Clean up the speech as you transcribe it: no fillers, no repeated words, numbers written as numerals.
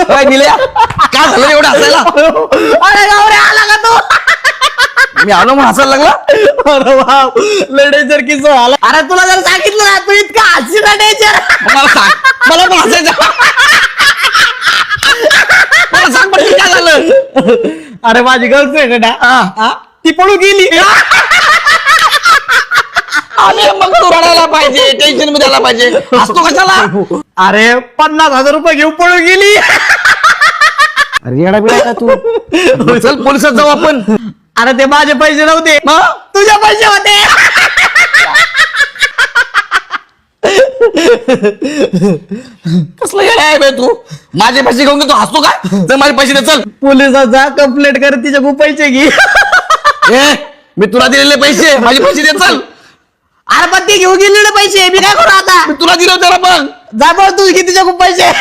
काय दिल्या काय झालं एवढं हसायला? अरे गावरे आला का तू? मी आलो मग हसायला लागला. अरे बाप, लय डेंजर किस्सा झाला. अरे तुला जर सांगितलं ना, तू इतका हसी ना डेंजर. मला सांग, मला पण हसायचं. मला सांग पण काय झालं? अरे माझी गर्लफ्रेंड ना, ती पळून गेली. अरे मग तू रडायला पाहिजे, टेन्शन मध्ये आला पाहिजे, हसतो कशाला? अरे 50,000 रुपये घेऊन पळून गेली. अरे येडा बिडा का तू? चल पोलिसात जाऊ आपण. अरे ते माझे पैसे नव्हते, तुझे पैसे होते. कसलं येडा आहे बे तू? माझे पैसे घेऊन तू हसतो काय? चल माझे पैसे दे चल. पोलिसात जा, कंप्लेंट कर, तिच्या खूप पैसे घे. ए मी तुला दिलेले पैसे, माझे पैसे दे चल. अरे पण ती घेऊन गेली ना पैसे, मी काय करू आता? मी तुला दिलं त्याला मग. जा बघ, तू घे तिच्या खूप पैसे.